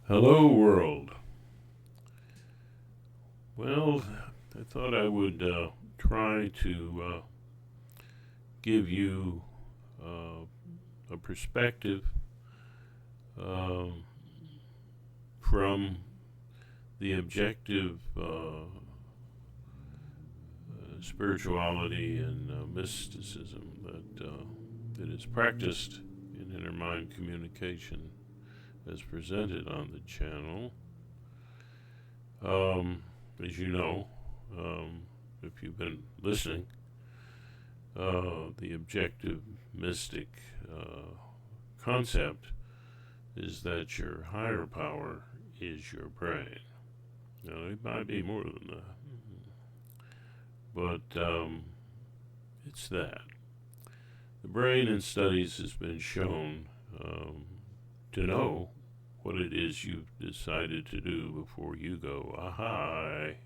Hello, world. Well, I thought I would try to give you a perspective um, from the objective spirituality and mysticism that is practiced in inner mind communication as presented on the channel. As you know, if you've been listening, the objective mystic concept is that your higher power is your brain. Now, it might be more than that, but it's that. The brain in studies has been shown to know what it is you've decided to do before you go, aha, I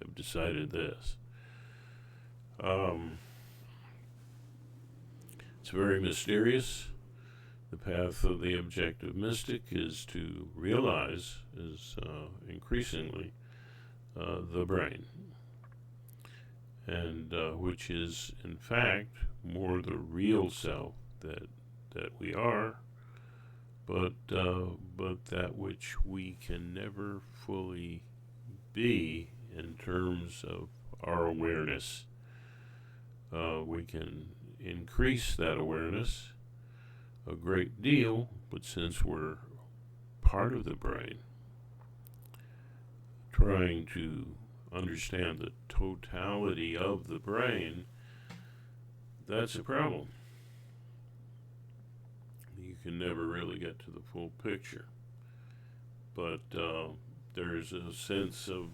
have decided this. It's very mysterious. The path of the objective mystic is to realize, is increasingly, the brain, and which is, in fact, more the real self that we are, but that which we can never fully be in terms of our awareness. We can increase that awareness a great deal, but since we're part of the brain, trying to understand the totality of the brain, that's a problem. You can never really get to the full picture. But there's a sense of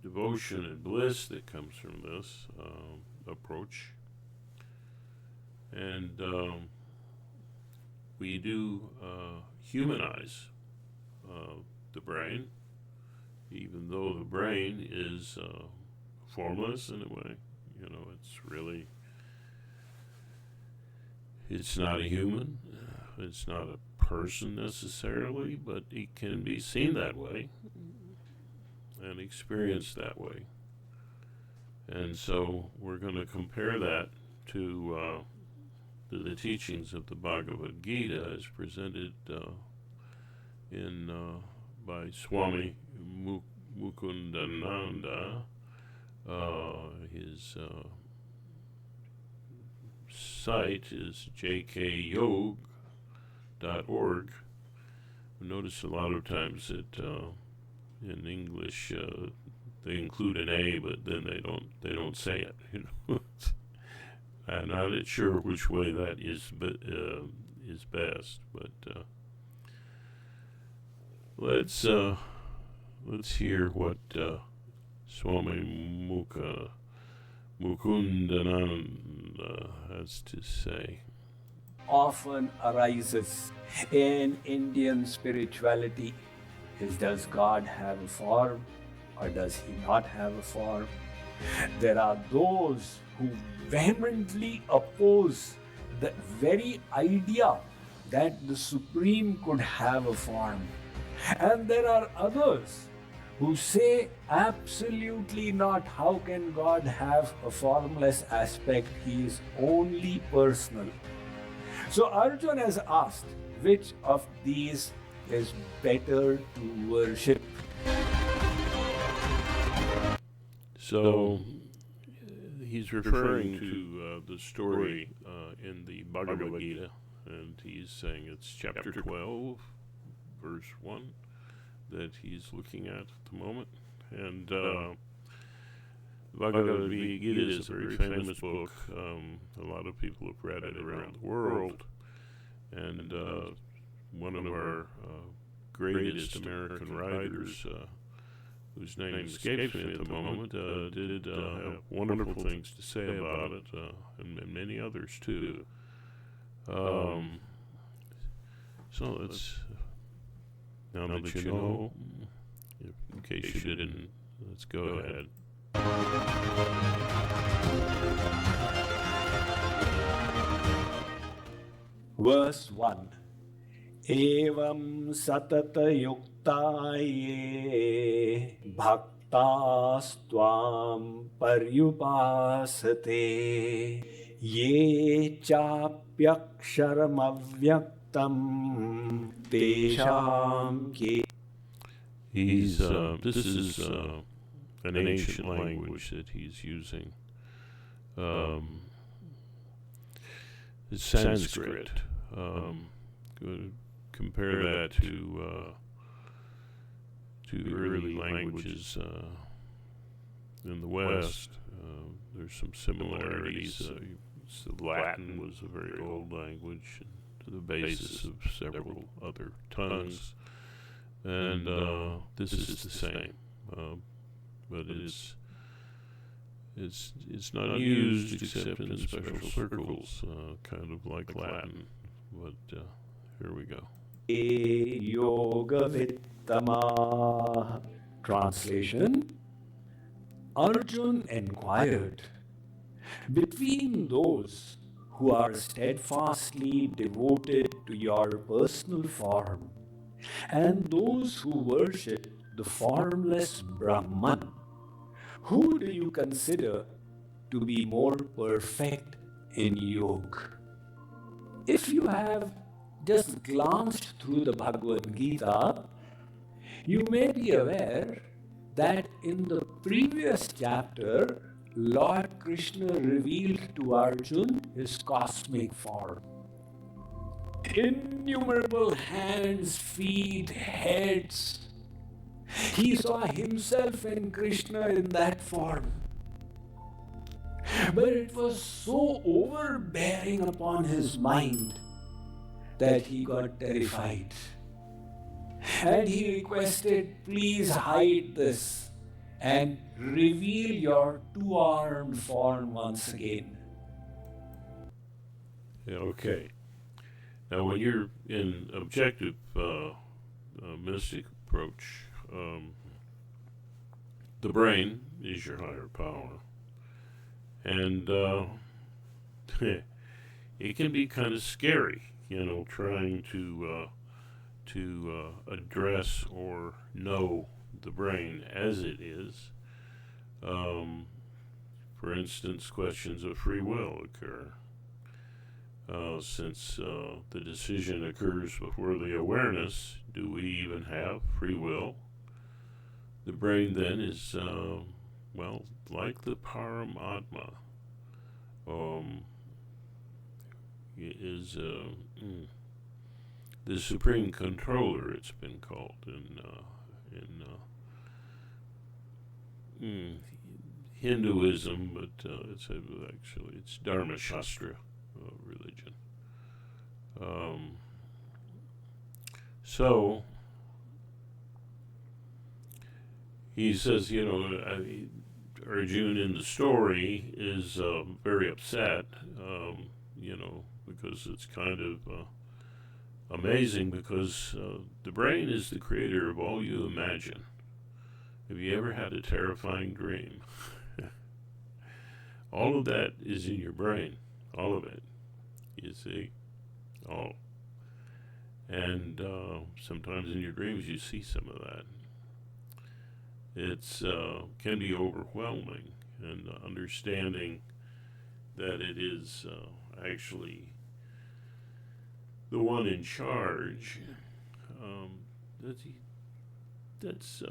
devotion and bliss that comes from this approach. And we do humanize the brain, even though the brain is formless in a way. You know, it's not a human, it's not a person necessarily, but it can be seen that way and experienced that way. And so we're going to compare that to the teachings of the Bhagavad Gita as presented by Swami Mukundananda. His site is jkyog.org. I notice a lot of times that in English they include an A, but then they don't say it. You know, I'm not sure which way that is best, but let's hear what Swami Mukundananda has to say. Often arises in Indian spirituality is, does God have a form or does he not have a form? There are those who vehemently oppose the very idea that the Supreme could have a form. And there are others who say absolutely not. How can God have a formless aspect? He is only personal. So Arjuna has asked, which of these is better to worship? So he's referring to the story in the Bhagavad Gita, and he's saying it's chapter 12, verse 1, that he's looking at the moment. And Bhagavad Gita is a very famous book. A lot of people have read it around the world. And one of our greatest American writers, whose name escapes me at the moment, did have wonderful things to say about it, and many others too. So let's, now that you know, in case you didn't, let's go ahead. Verse 1. एवं सततयुक्ताये भक्तास्त्वां पर्युपासते ये चाप्यक्षरमव्यक्तं तेषां के. This is an ancient language that he's using. Um, it's Sanskrit. Compare that to early languages in the West. There's some similarities. Latin was a very old language, to the basis of several other tongues, and this is the same, but it's not used except in special circles, kind of like Latin. But here we go. Yoga Vittama. Translation. Arjun inquired, between those who are steadfastly devoted to your personal form and those who worship the formless Brahman, who do you consider to be more perfect in yoga? If you have just glanced through the Bhagavad Gita, you may be aware that in the previous chapter, Lord Krishna revealed to Arjun his cosmic form. Innumerable hands, feet, heads. He saw himself and Krishna in that form. But it was so overbearing upon his mind that he got terrified. And he requested, please hide this and reveal your two-armed form once again. Okay. Now, when you're in objective mystic approach, the brain is your higher power, and it can be kind of scary, trying to address or know the brain as it is. For instance, questions of free will occur. Since the decision occurs before the awareness, do we even have free will? The brain then is, like the Paramatma, is the supreme controller, it's been called in Hinduism, but it's Dharma Shastra religion. So he says, Arjuna in the story is very upset, because it's kind of amazing, because the brain is the creator of all you imagine. Have you ever had a terrifying dream? All of that is in your brain. All of it. You see? All. And sometimes in your dreams you see some of that. It's can be overwhelming, and understanding that it is actually the one in charge, that's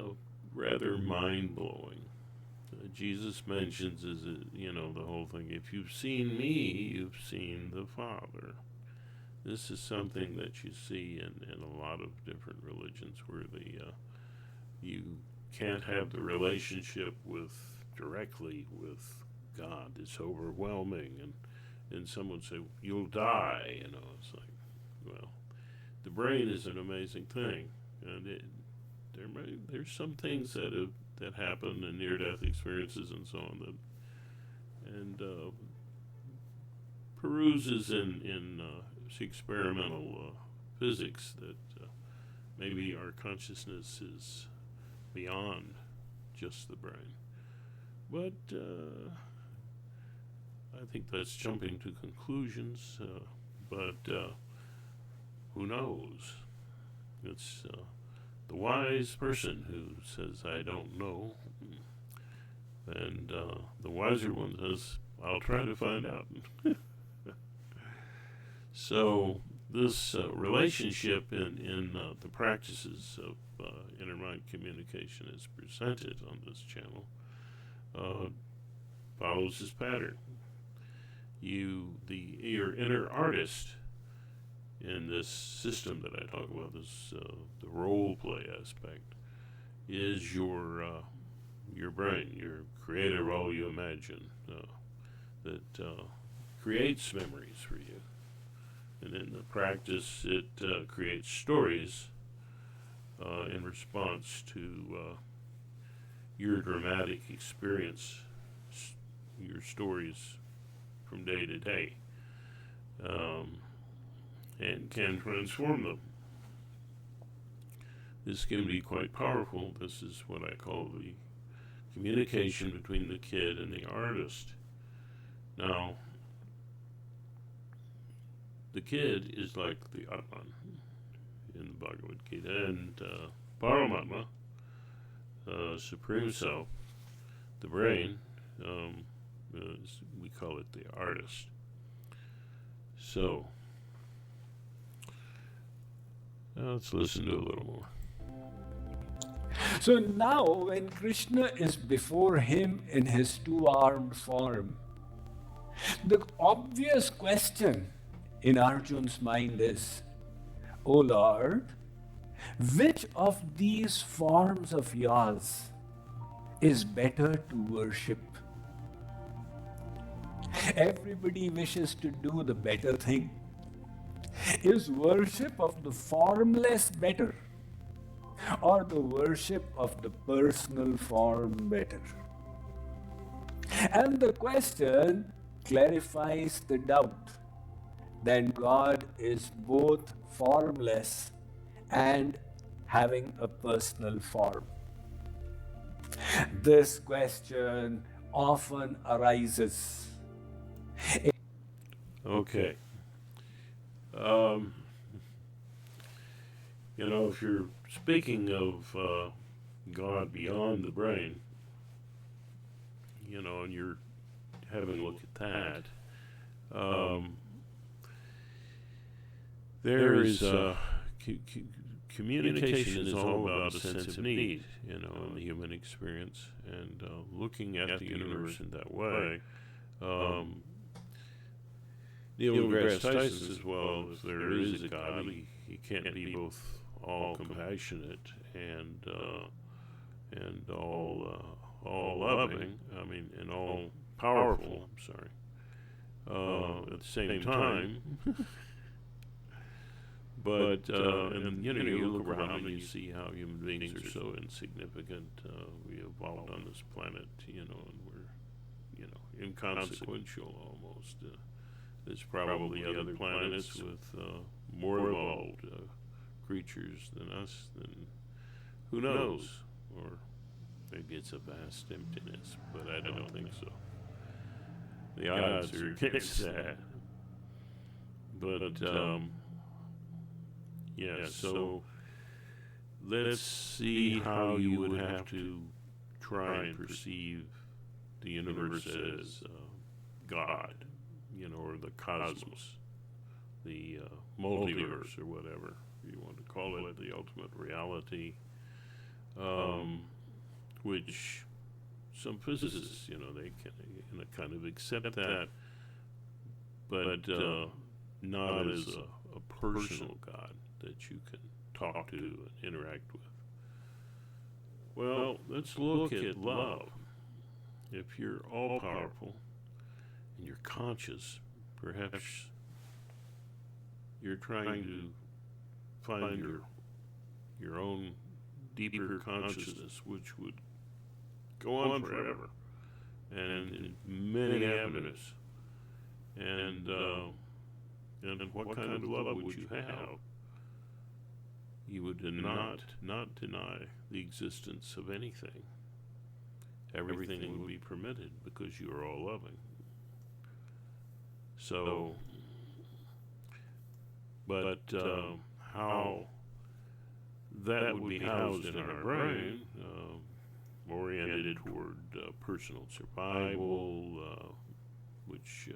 rather mind-blowing. Jesus mentions, the whole thing, if you've seen me, you've seen the Father. This is something that you see in a lot of different religions, where you can't have the relationship directly with God. It's overwhelming, and someone say, you'll die, it's like, well, the brain is an amazing thing, and there's some things that happen in near-death experiences and so on, and peruses in experimental physics, that maybe our consciousness is beyond just the brain. But I think that's jumping to conclusions, but who knows? It's the wise person who says, I don't know. And the wiser one says, I'll try to find out. So this relationship in the practices of inner mind communication is presented on this channel follows this pattern. Your inner artist in this system that I talk about, this the role play aspect, is your brain, your creative role you imagine that creates memories for you. And in the practice, it creates stories in response to your dramatic experience, your stories from day to day, and can transform them. This can be quite powerful. This is what I call the communication between the kid and the artist. Now, the kid is like the Atman in the Bhagavad Gita, and Paramatma, Supreme Self, the brain, we call it the artist. So, let's listen to a little more. So now, when Krishna is before him in his two-armed form, the obvious question in Arjun's mind is, O Lord, which of these forms of yours is better to worship? Everybody wishes to do the better thing. Is worship of the formless better, or the worship of the personal form better? And the question clarifies the doubt that God is both formless and having a personal form. This question often arises. Okay. If you're speaking of God beyond the brain, and you're having a look at that, there is communication is all about a sense of need, in the human experience, and looking at the universe in that way. Neil deGrasse Tyson says, well, if there is a God, he can't be both all compassionate and all loving. And all powerful. I'm sorry. At the same time. But you look around and you see how human beings are so insignificant. We evolved on this planet, and we're inconsequential almost. There's probably other planets with more evolved creatures than us. Than who knows? Or maybe it's a vast emptiness, but I don't think so. The odds are against that. But so let's see how you would have to try and perceive the universe as God, or the cosmos, the multiverse, or whatever you want to call it, the ultimate reality, which some physicists, they can kind of accept that, but not as a personal God that you can talk to and interact with. Well, let's look at love. If you're all-powerful and you're conscious, perhaps you're trying to find your own deeper consciousness, which would go on forever and in many avenues. And what kind of love would you have? You would not deny the existence of anything. Everything would be permitted because you are all loving. So, but how that would be housed in our brain, oriented toward personal survival, which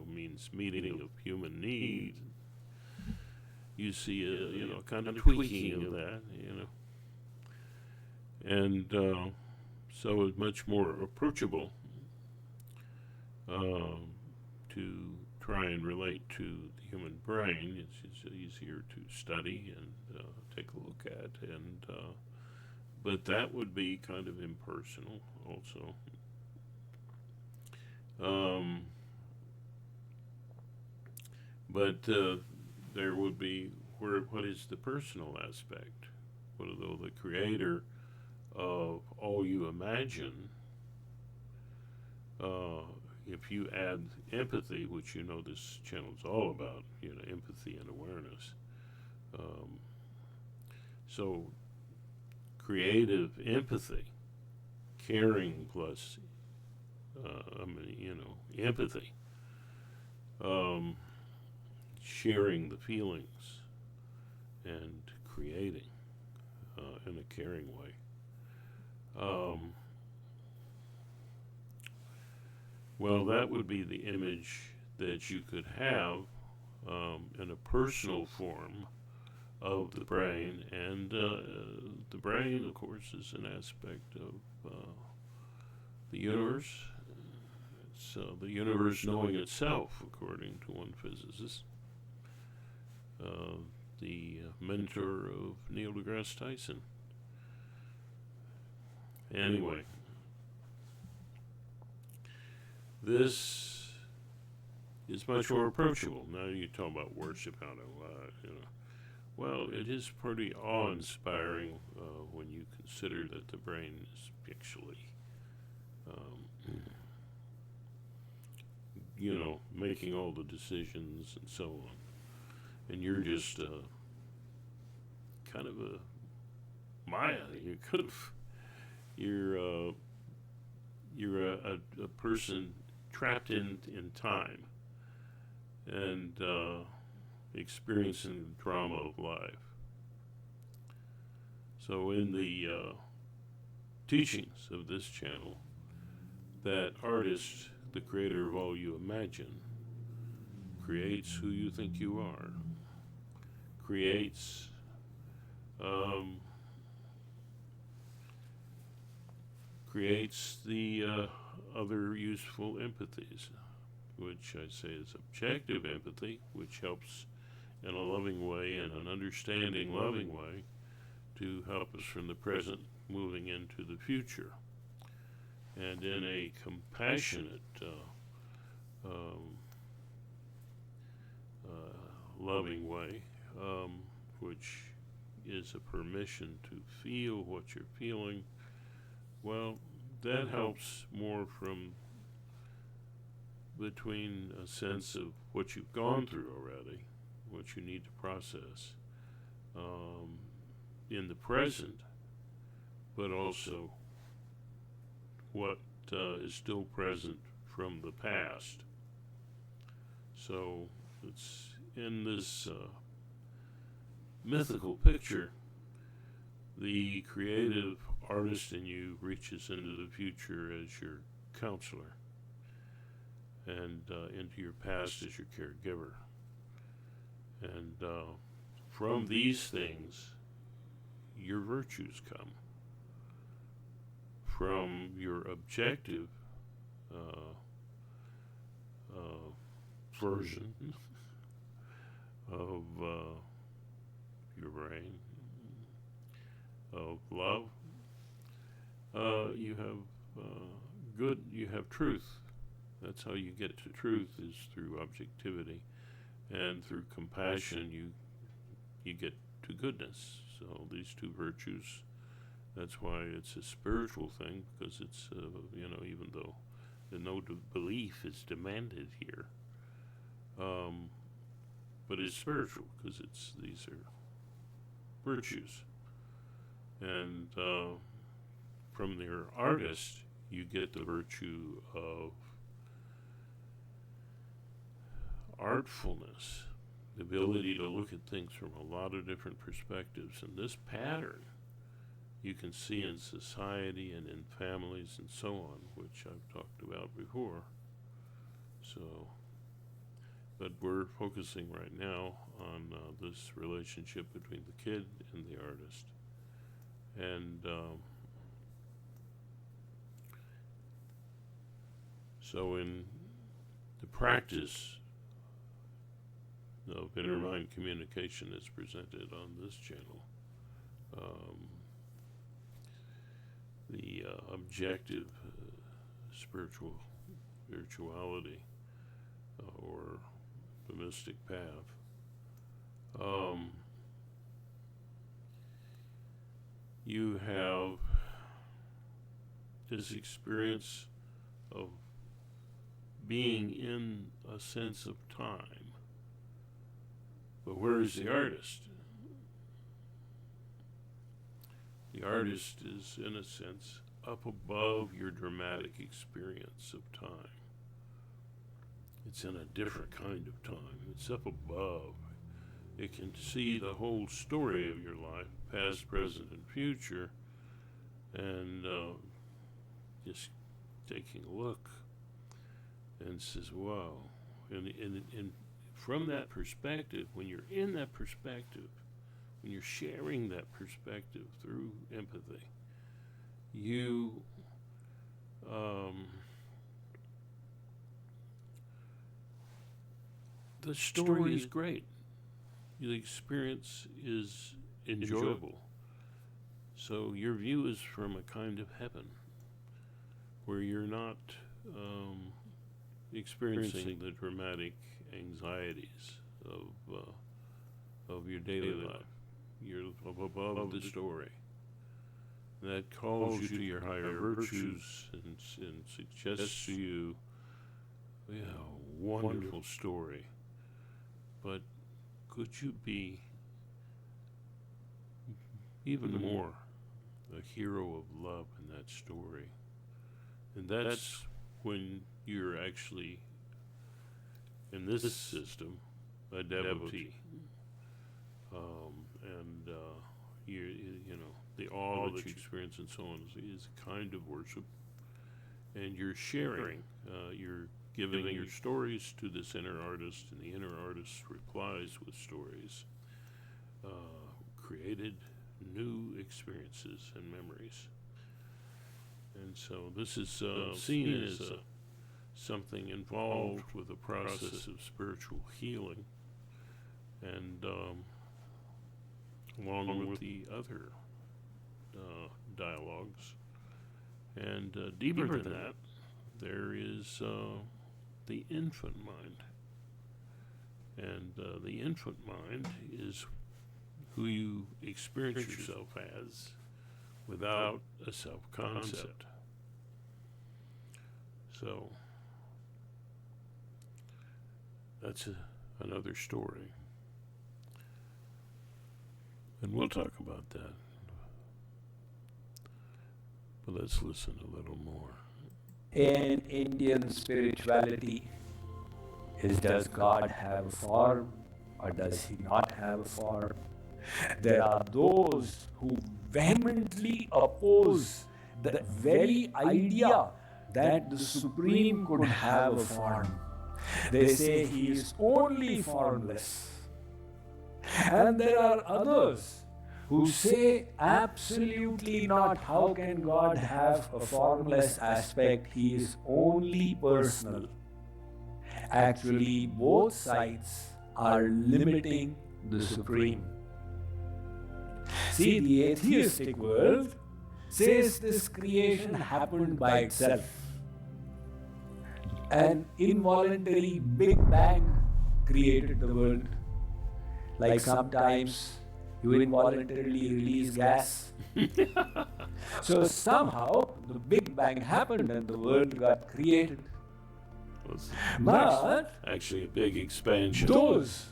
means meeting of human needs. You see a kind of tweaking of that, and so it's much more approachable to try and relate to the human brain. It's easier to study and take a look at, and but that would be kind of impersonal also. But there would be what is the personal aspect? Although the creator of all you imagine, if you add empathy, which this channel is all about, empathy and awareness. So creative empathy, caring plus, empathy, sharing the feelings and creating in a caring way. Well, that would be the image that you could have in a personal form of the brain, and the brain, of course, is an aspect of the universe. It's the universe knowing itself, according to one physicist, the mentor of Neil deGrasse Tyson. Anyway, this is much more approachable. Now you talk about worship, how to, well, it is pretty awe-inspiring when you consider that the brain is actually, making all the decisions and so on. And you're just kind of a Maya. You're a person trapped in time and experiencing the drama of life. So in the teachings of this channel, that artist, the creator of all you imagine, creates who you think you are, creates the other useful empathies, which I say is objective empathy, which helps in a loving way and an understanding loving way to help us from the present moving into the future, and in a compassionate loving way, which is a permission to feel what you're feeling. Well, that helps more from between a sense of what you've gone through already, what you need to process in the present, but also what is still present from the past. So it's in this mythical picture, the creative artist in you reaches into the future as your counselor, and into your past as your caregiver. And from these things, your virtues come. From your objective version of your brain, of love, you have you have truth. That's how you get to truth, is through objectivity, and through compassion you get to goodness. So these two virtues, that's why it's a spiritual thing, because it's even though no belief is demanded here, but it's spiritual because these are virtues, and from their artist you get the virtue of artfulness, the ability to look at things from a lot of different perspectives. And this pattern you can see in society and in families and so on, which I've talked about before. So, but we're focusing right now on this relationship between the kid and the artist. And so in the practice of inner mind communication as presented on this channel, the objective spirituality or the mystic path, you have this experience of being in a sense of time. But where is the artist? The artist is, in a sense, up above your dramatic experience of time. It's in a different kind of time. It's up above. It can see the whole story of your life, past, present, and future, and just taking a look and says, wow. And from that perspective, when you're in that perspective, when you're sharing that perspective through empathy, you the story is great. The experience is enjoyable. So your view is from a kind of heaven where you're not experiencing the dramatic anxieties of your daily life. You're above the story. That calls you to your higher virtues and suggests to you, yeah, a wonderful story. But could you be even more a hero of love in that story? And that's when you're actually, in this system, a devotee. And you know, the awe that you experience and so on is a kind of worship. And you're sharing, you're giving your stories to this inner artist, and the inner artist replies with stories, created new experiences and memories. And so this is seen as something involved with the process of spiritual healing, and along with the other dialogues. And deeper than that, there is the infant mind. And the infant mind is who you experience yourself as without a self-concept. So that's another story. And we'll talk about that. But let's listen a little more. In Indian spirituality, does God have a form or does he not have a form? There are those who vehemently oppose the very idea that the Supreme could have a form. They say he is only formless. And there are others who say absolutely not. How can God have a formless aspect? He is only personal. Actually, both sides are limiting the Supreme. See, the atheistic world says this creation happened by itself. An involuntary Big Bang created the world. Like sometimes you involuntarily release gas. So somehow the Big Bang happened and the world got created. But actually a big expansion. Those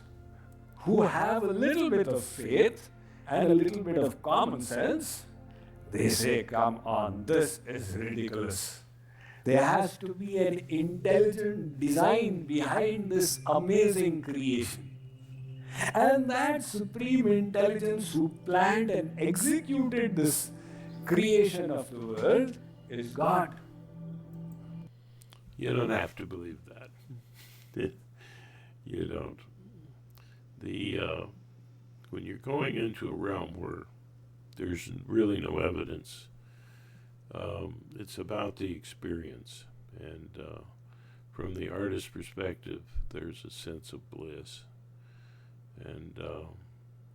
who have a little bit of faith and a little bit of common sense, they say, come on, this is ridiculous. There has to be an intelligent design behind this amazing creation. And that supreme intelligence who planned and executed this creation of the world is God. You don't have to believe that. You don't. The when you're going into a realm where there's really no evidence, it's about the experience, and from the artist's perspective, there's a sense of bliss, and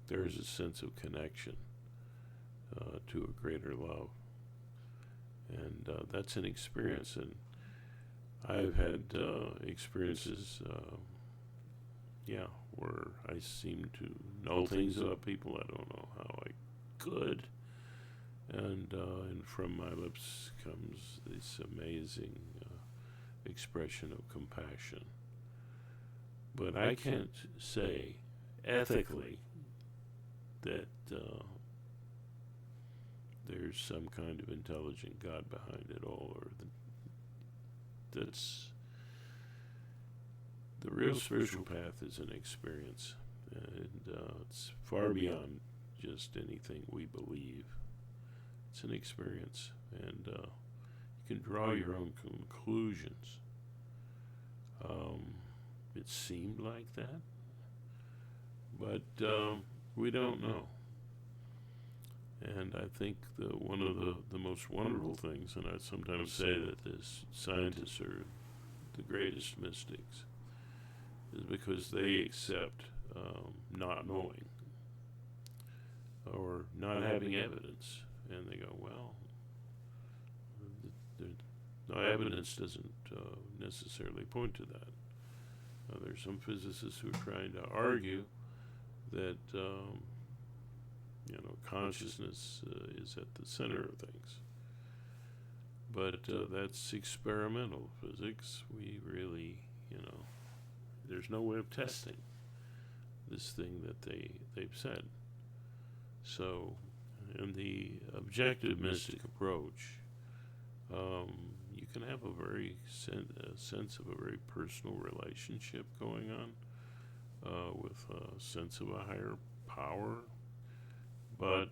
there's a sense of connection to a greater love, and that's an experience. And I've had experiences, yeah, where I seem to know things about people I don't know how I could, and from my lips comes this amazing expression of compassion. But I can't say ethically that there's some kind of intelligent God behind it all, or that's the real spiritual path is an experience, and it's far beyond just anything we believe. It's an experience, and you can draw your own conclusions. It seemed like that, but we don't know. And I think one of the most wonderful things, and I sometimes say that scientists are the greatest mystics, is because they accept not knowing or not having evidence. And they go, well, no evidence doesn't necessarily point to that. There's some physicists who are trying to argue that consciousness is at the center of things. But that's experimental physics. We really, there's no way of testing this thing that they've said. So, in the objective mystic approach, you can have a very sense of a very personal relationship going on with a sense of a higher power, but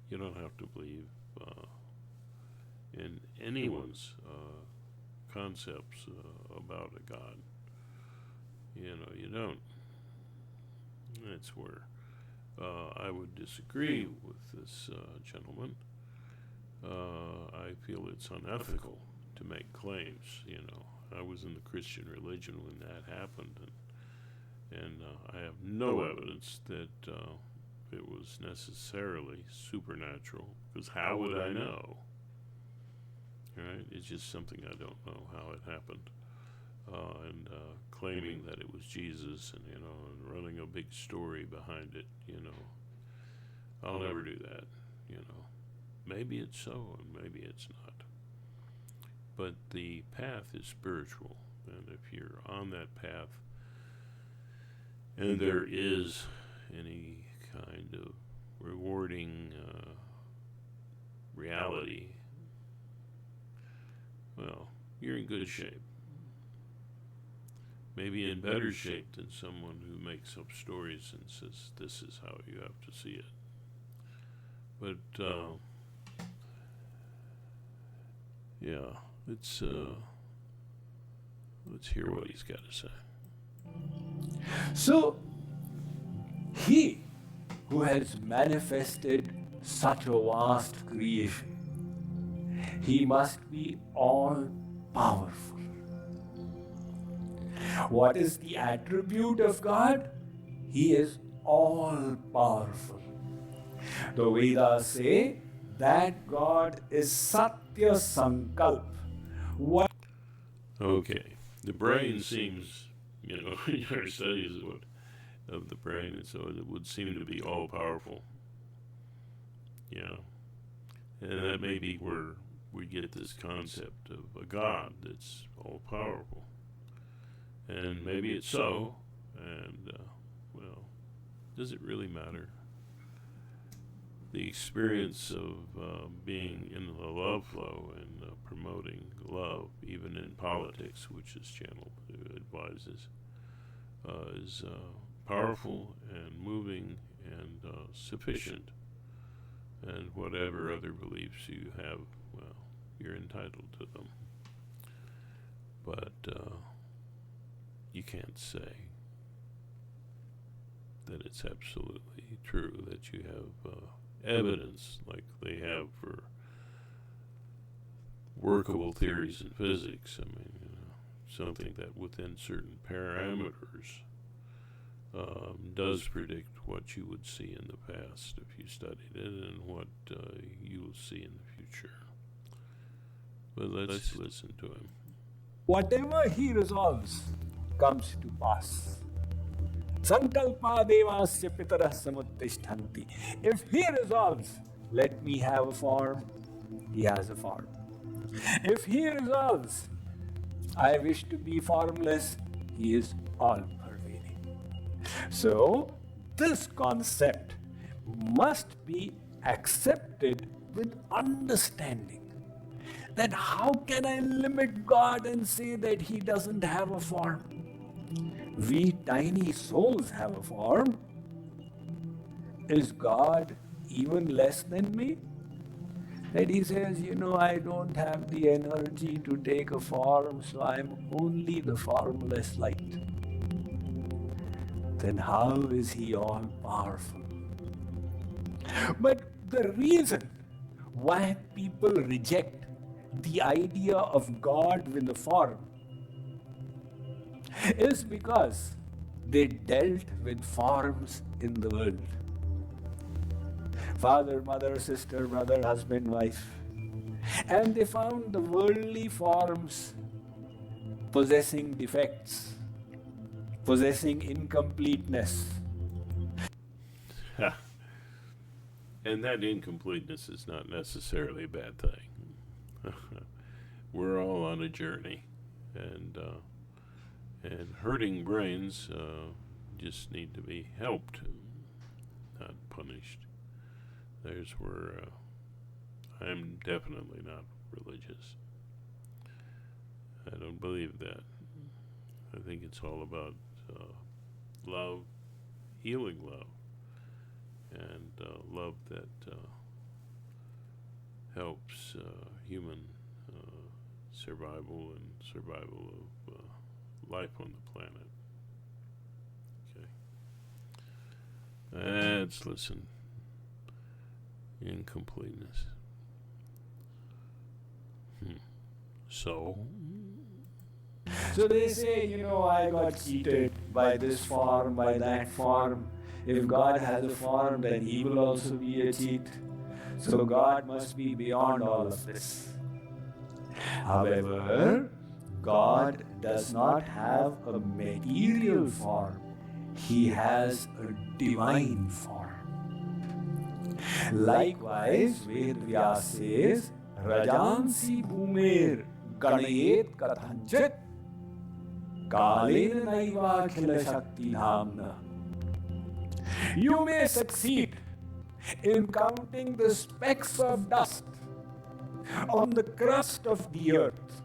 you don't have to believe in anyone's concepts about a God. You don't. That's where I would disagree with this gentleman. I feel it's unethical to make claims. I was in the Christian religion when that happened, and I have no evidence that it was necessarily supernatural, because how would I know? Right? It's just something I don't know how it happened. And claiming that it was Jesus, and and running a big story behind it, I'll never do that. Maybe it's so, and maybe it's not. But the path is spiritual, and if you're on that path, and there is any kind of rewarding reality, well, you're in good shape. Maybe in better shape than someone who makes up stories and says this is how you have to see it. But yeah, let's hear what he's got to say. So, he who has manifested such a vast creation, he must be all powerful. What is the attribute of God? He is all powerful. The Vedas say that God is Satya Sankalp. What? Okay, the brain seems, in our studies of the brain, and so it would seem to be all powerful. And that may be where we get this concept of a God that's all powerful. And maybe it's so, and well, does it really matter? The experience of being in the love flow and promoting love, even in politics, which this channel advises, is powerful and moving and sufficient. And whatever other beliefs you have, well, you're entitled to them. But you can't say that it's absolutely true, that you have evidence like they have for workable theories in physics. I mean, something that within certain parameters does predict what you would see in the past if you studied it and what you will see in the future. But let's listen to him. Whatever he resolves comes to pass. Sankalpa devasya pitarah samuttishtanti. If he resolves, let me have a form, he has a form. If he resolves, I wish to be formless, he is all pervading. So, this concept must be accepted with understanding. That how can I limit God and say that he doesn't have a form? We tiny souls have a form. Is God even less than me? That he says, I don't have the energy to take a form, so I'm only the formless light. Then how is he all powerful? But the reason why people reject the idea of God with a form is because they dealt with forms in the world. Father, mother, sister, brother, husband, wife. And they found the worldly forms possessing defects, possessing incompleteness. And that incompleteness is not necessarily a bad thing. We're all on a journey, and hurting brains just need to be helped, not punished. There's where I'm definitely not religious. I don't believe that. I think it's all about love, healing love, and love that helps human survival and survival of life on the planet. Okay. Let's listen. Incompleteness. So they say, I got cheated by this form, by that form. If God has a form, then he will also be a cheat. So God must be beyond all of this. However, God does not have a material form. He has a divine form. Likewise, Ved Vyas says, Rajansi Bhumer Ganayet Kathanchit Kalena Naiva Khila Shakti Dhamna. You may succeed in counting the specks of dust on the crust of the earth.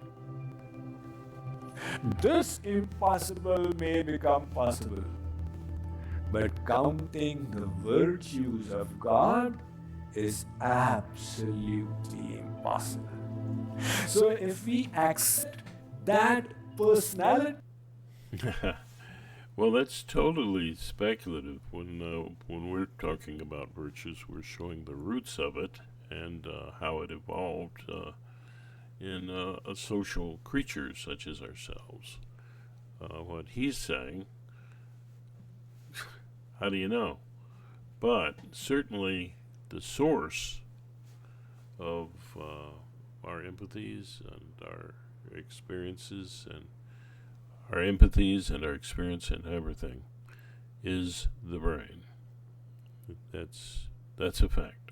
This impossible may become possible. But counting the virtues of God is absolutely impossible. So if we accept that personality... Well, that's totally speculative. When we're talking about virtues, we're showing the roots of it and how it evolved in a social creature such as ourselves. What he's saying, how do you know? But certainly the source of our empathies and our experiences and our empathies and our experience and everything is the brain. That's a fact.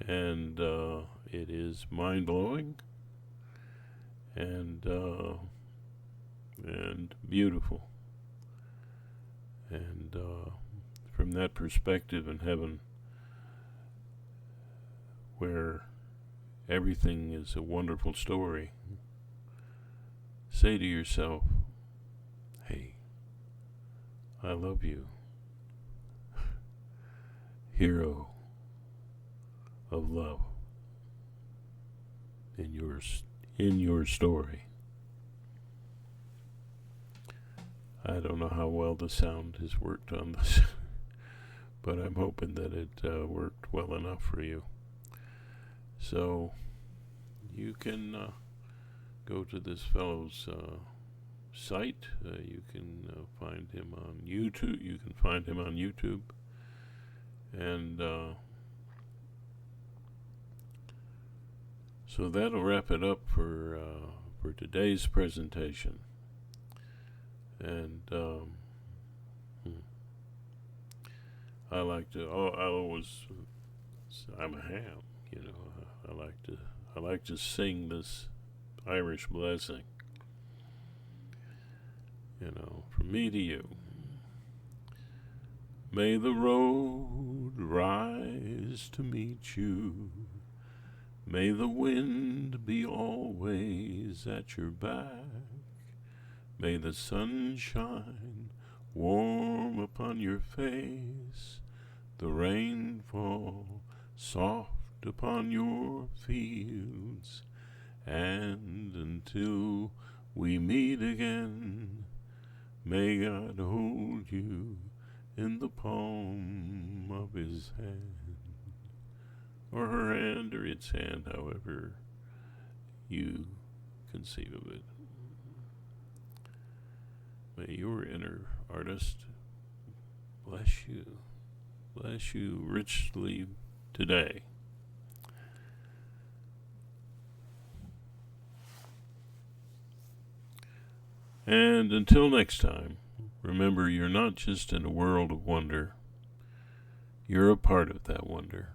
And it is mind-blowing and beautiful. And from that perspective in heaven, where everything is a wonderful story, say to yourself, hey, I love you, hero of love in your story. I don't know how well the sound has worked on this, but I'm hoping that it worked well enough for you. So you can go to this fellow's site. You can find him on YouTube. You can find him on YouTube, and so that'll wrap it up for today's presentation. And I like to. I'm a ham. You know, I like to sing this Irish blessing. You know, from me to you. May the road rise to meet you. May the wind be always at your back. May the sun shine warm upon your face. The rain fall soft upon your fields. And until we meet again, may God hold you in the palm of his hand. Or her hand, or its hand, however you conceive of it. May your inner artist bless you richly today. And until next time, remember you're not just in a world of wonder, you're a part of that wonder.